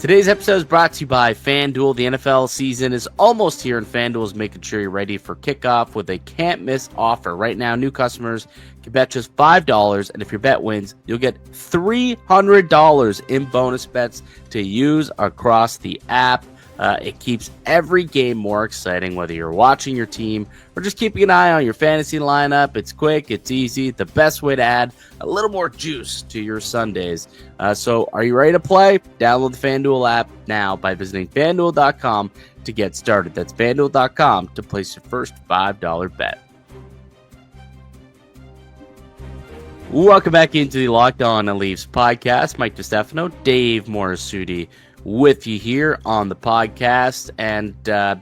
Today's episode is brought to you by FanDuel. The NFL season is almost here, and FanDuel is making sure you're ready for kickoff with a can't-miss offer. Right now, new customers can bet just $5, and if your bet wins, you'll get $300 in bonus bets to use across the app. It keeps every game more exciting, whether you're watching your team or just keeping an eye on your fantasy lineup. It's quick, it's easy, the best way to add a little more juice to your Sundays. So are you ready to play? Download the FanDuel app now by visiting FanDuel.com to get started. That's FanDuel.com to place your first $5 bet. Welcome back into the Locked On Leafs podcast. Mike DiStefano, Dave Morisuti with you here on the podcast, and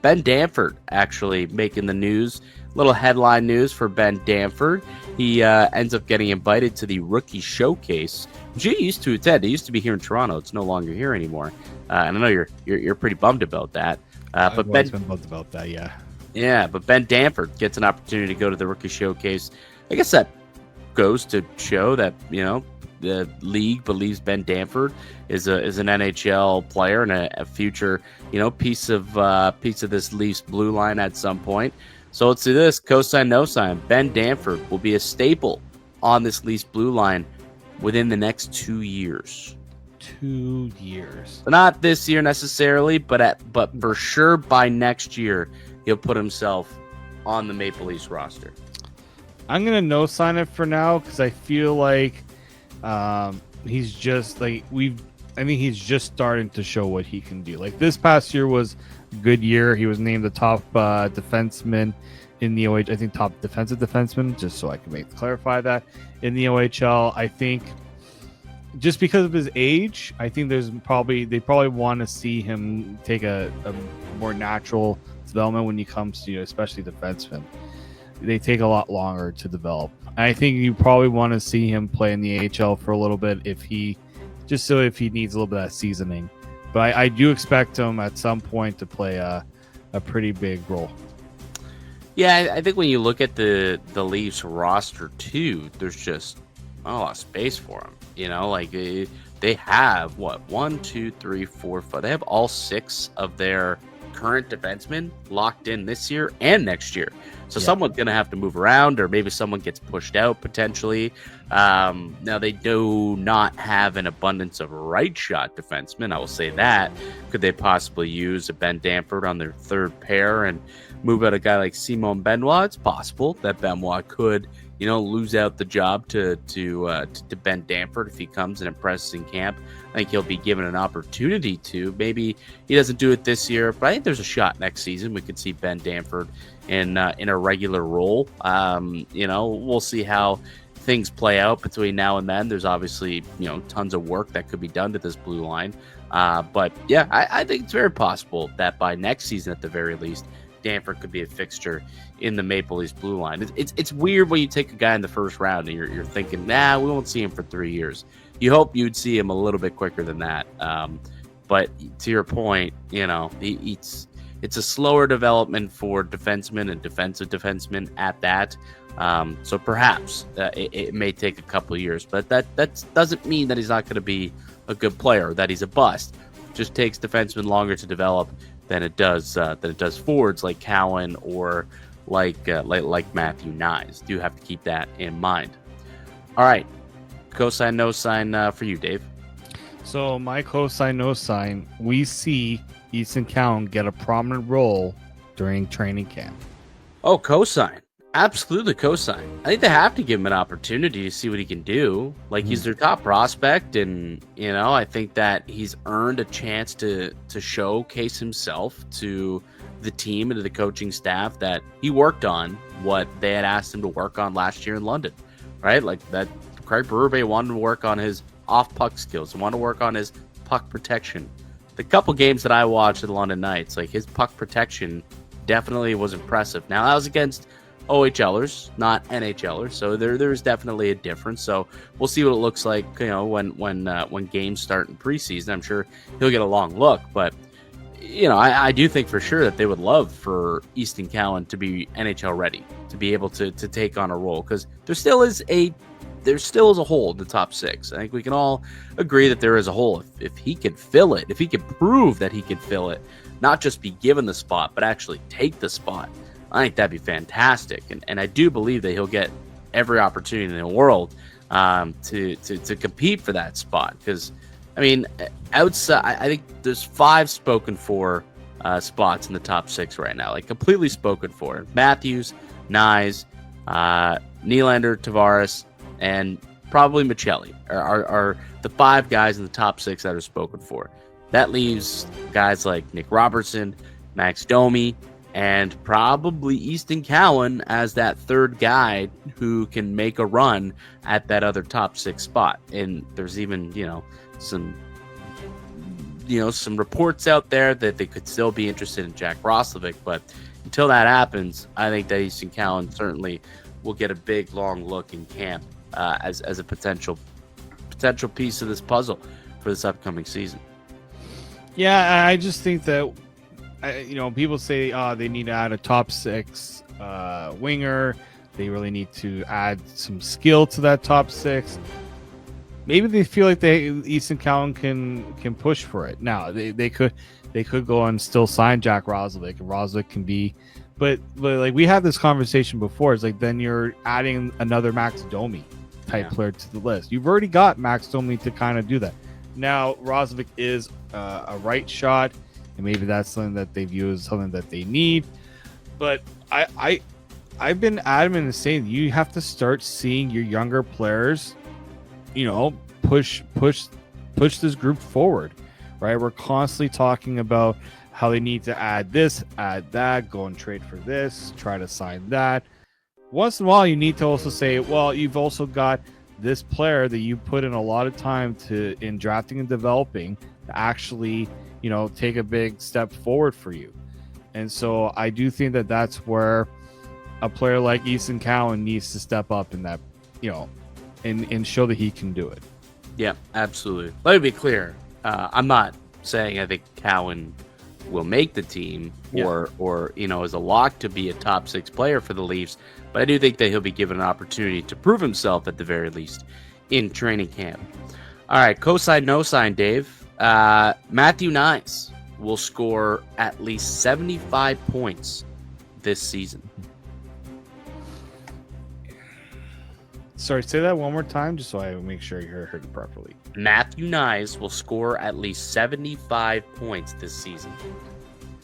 Ben Danford actually making the news. Little headline news for Ben Danford. He ends up getting invited to the Rookie Showcase, which he used to attend. It used to be here in Toronto. It's no longer here anymore. And I know you're pretty bummed about that. I've always been bummed about that, yeah. Yeah, but Ben Danford gets an opportunity to go to the Rookie Showcase. I guess that goes to show that, you know, the league believes Ben Danford is an NHL player and a future, you know, piece of this Leafs blue line at some point. So let's do this. Cosign, no sign. Ben Danford will be a staple on this Leafs blue line within the next 2 years. 2 years. So not this year necessarily, but for sure by next year he'll put himself on the Maple Leafs roster. I'm gonna no sign it for now because I feel like he's just like I think he's just starting to show what he can do. Like this past year was a good year. He was named the top defenseman in the OHL. I think top defensive defenseman, just so I can clarify that in the OHL. I think just because of his age, I think they probably want to see him take a more natural development when he comes to, especially defensemen. They take a lot longer to develop. I think you probably want to see him play in the AHL for a little bit if he needs a little bit of seasoning. But I do expect him at some point to play a pretty big role. Yeah, I think when you look at the Leafs roster too, there's just not a lot of space for him. You know, like they have what 1, 2, 3, 4, 5. They have all 6 of their current defensemen locked in this year and next year. So someone's going to have to move around, or maybe someone gets pushed out potentially. Now, they do not have an abundance of right shot defensemen. I will say that. Could they possibly use a Ben Danford on their third pair and move out a guy like Simon Benoit? It's possible that Benoit could, lose out the job to Ben Danford if he comes and impresses in camp. I think he'll be given an opportunity to. Maybe he doesn't do it this year, but I think there's a shot next season we could see Ben Danford in a regular role. We'll see how things play out between now and then. There's obviously, tons of work that could be done to this blue line. But yeah, I think it's very possible that by next season, at the very least, Danford could be a fixture in the Maple Leafs blue line. It's weird when you take a guy in the first round and you're thinking, we won't see him for 3 years. You hope you'd see him a little bit quicker than that. But to your point, it's a slower development for defensemen and defensive defensemen at that. So perhaps it may take a couple of years, but that doesn't mean that he's not going to be a good player, that he's a bust. It just takes defensemen longer to develop than it does forwards like Cowan or like Matthew Nyes. Do have to keep that in mind. All right, cosign no sign for you, Dave. So my cosign no sign, we see Easton Cowan get a prominent role during training camp. Oh, cosign. Absolutely cosign. I think they have to give him an opportunity to see what he can do. Like, he's their top prospect, and, I think that he's earned a chance to showcase himself to the team and to the coaching staff that he worked on what they had asked him to work on last year in London, right? Like, that Craig Berube wanted to work on his off-puck skills, wanted to work on his puck protection. The couple games that I watched at the London Knights, like, his puck protection definitely was impressive. Now, that was against OHLers, not NHLers, so there's definitely a difference. So we'll see what it looks like, when games start in preseason. I'm sure he'll get a long look, but I do think for sure that they would love for Easton Cowan to be NHL ready, to be able to take on a role, because there still is a there still is a hole in the top 6. I think we can all agree that there is a hole. If he can fill it, if he can prove that he can fill it, not just be given the spot, but actually take the spot, I think that'd be fantastic. And I do believe that he'll get every opportunity in the world to compete for that spot. Because, I mean, outside, I think there's 5 spoken for spots in the top 6 right now, like completely spoken for. Matthews, Nyes, Nylander, Tavares, and probably Michelli are the 5 guys in the top 6 that are spoken for. That leaves guys like Nick Robertson, Max Domi, and probably Easton Cowan as that third guy who can make a run at that other top 6 spot. And there's even, some reports out there that they could still be interested in Jack Roslovic, but until that happens, I think that Easton Cowan certainly will get a big, long look in camp as a potential piece of this puzzle for this upcoming season. Yeah, I just think that people say they need to add a top 6 winger. They really need to add some skill to that top 6. Maybe they feel like Easton Cowan can push for it. Now they could go and still sign Jack Roslovic, and Roslovic can be, but like we had this conversation before. It's like then you're adding another Max Domi type player to the list. You've already got Max Domi to kind of do that. Now Roslovic is a right shot, and maybe that's something that they view as something that they need. But I've been adamant in saying you have to start seeing your younger players, push this group forward, right? We're constantly talking about how they need to add this, add that, go and trade for this, try to sign that. Once in a while, you need to also say, well, you've also got this player that you put in a lot of time in drafting and developing to actually, take a big step forward for you. And so I do think that that's where a player like Easton Cowan needs to step up in that, and show that he can do it. Yeah, absolutely. Let me be clear. I'm not saying I think Cowan will make the team or is a lock to be a top 6 player for the Leafs, but I do think that he'll be given an opportunity to prove himself at the very least in training camp. All right, cosign, no sign, Dave. Matthew Nyes will score at least 75 points this season. Sorry, say that one more time just so I make sure you heard it properly. Matthew Nyes will score at least 75 points this season.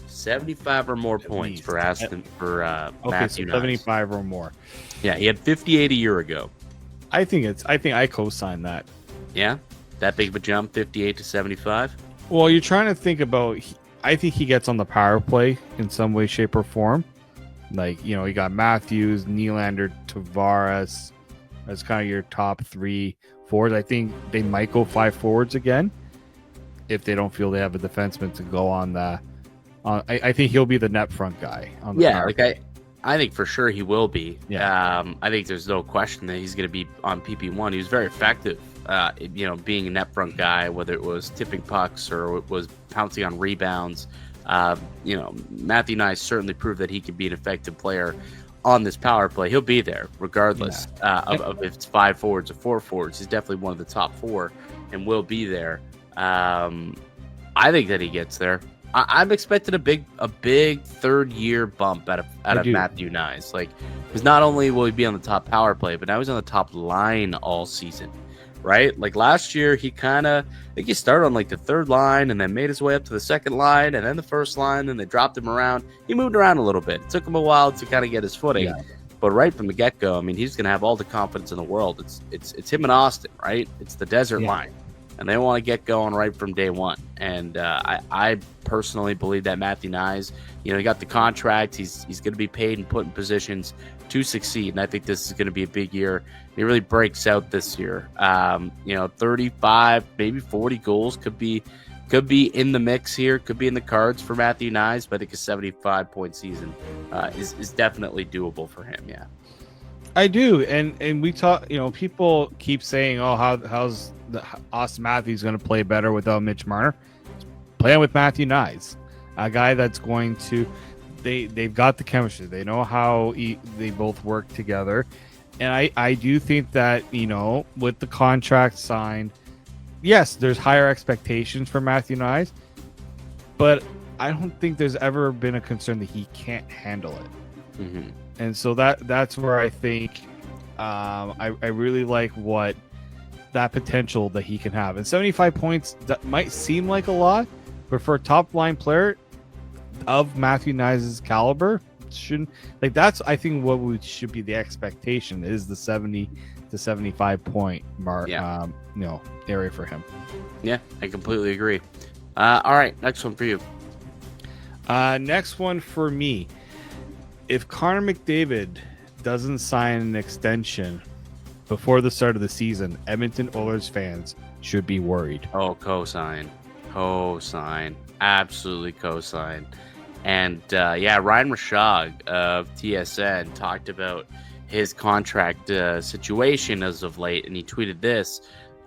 75 or more points for Matthew Nyes. 75 or more. Yeah, he had 58 a year ago. I think I co-sign that. Yeah? That big of a jump, 58 to 75? Well, you're trying to think about, I think he gets on the power play in some way, shape, or form. Like, you got Matthews, Nylander, Tavares. That's kind of your top 3 forwards. I think they might go 5 forwards again if they don't feel they have a defenseman to go on the. I think he'll be the net front guy. On the power play. I think for sure he will be. Yeah. I think there's no question that he's going to be on PP1. He was very effective, being a net front guy, whether it was tipping pucks or it was pouncing on rebounds. Matthew Nyes certainly proved that he could be an effective player on this power play. He'll be there regardless of if it's 5 forwards or 4 forwards. He's definitely one of the top 4 and will be there. I think that he gets there. I'm expecting a big third year bump out of Matthew Nyes. Because not only will he be on the top power play, but now he's on the top line all season, right? Like last year, he I think he started on the 3rd line and then made his way up to the 2nd line and then the 1st line, and they dropped him around. He moved around a little bit. It took him a while to kind of get his footing. Yeah. But right from the get-go, I mean, he's going to have all the confidence in the world. It's him and Austin, right? It's the desert line. And they want to get going right from day one. And I personally believe that Matthew Nyes, he got the contract. He's going to be paid and put in positions to succeed. And I think this is going to be a big year. He really breaks out this year. 35, maybe 40 goals could be in the mix here. Could be in the cards for Matthew Nyes. But I think a 75-point season is definitely doable for him. Yeah. I do, and we talk. People keep saying, "Oh, how's Austin Matthews going to play better without Mitch Marner?" Playing with Matthew Nyes, a guy that's going to. They've got the chemistry. They know how they both work together, And I do think that, with the contract signed, yes, there's higher expectations for Matthew Nyes, but I don't think there's ever been a concern that he can't handle it. Mm-hmm. And so that's where I think I really like what that potential that he can have. And 75 points, that might seem like a lot, but for a top line player of Matthew Nyes' caliber, shouldn't, like, that's, I think, what should be the expectation is the 70 to 75 point mark, area for him. Yeah, I completely agree. All right, next one for you. Next one for me. If Connor McDavid doesn't sign an extension before the start of the season, Edmonton Oilers fans should be worried. Oh, cosign. Absolutely cosign. And Ryan Rashog of TSN talked about his contract situation as of late, and he tweeted this.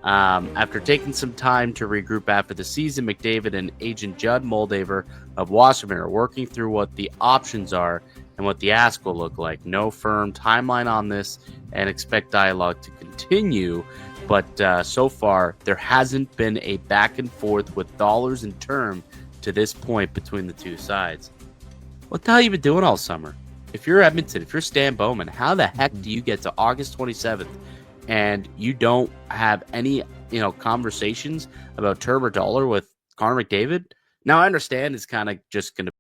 After taking some time to regroup after the season, McDavid and agent Judd Moldaver of Wasserman are working through what the options are and what the ask will look like. No firm timeline on this, and expect dialogue to continue. But so far, there hasn't been a back and forth with dollars and term to this point between the two sides. What the hell have you been doing all summer? If you're Edmonton, if you're Stan Bowman, how the heck do you get to August 27th and you don't have any, conversations about term or dollar with Connor McDavid? Now, I understand it's kind of just going to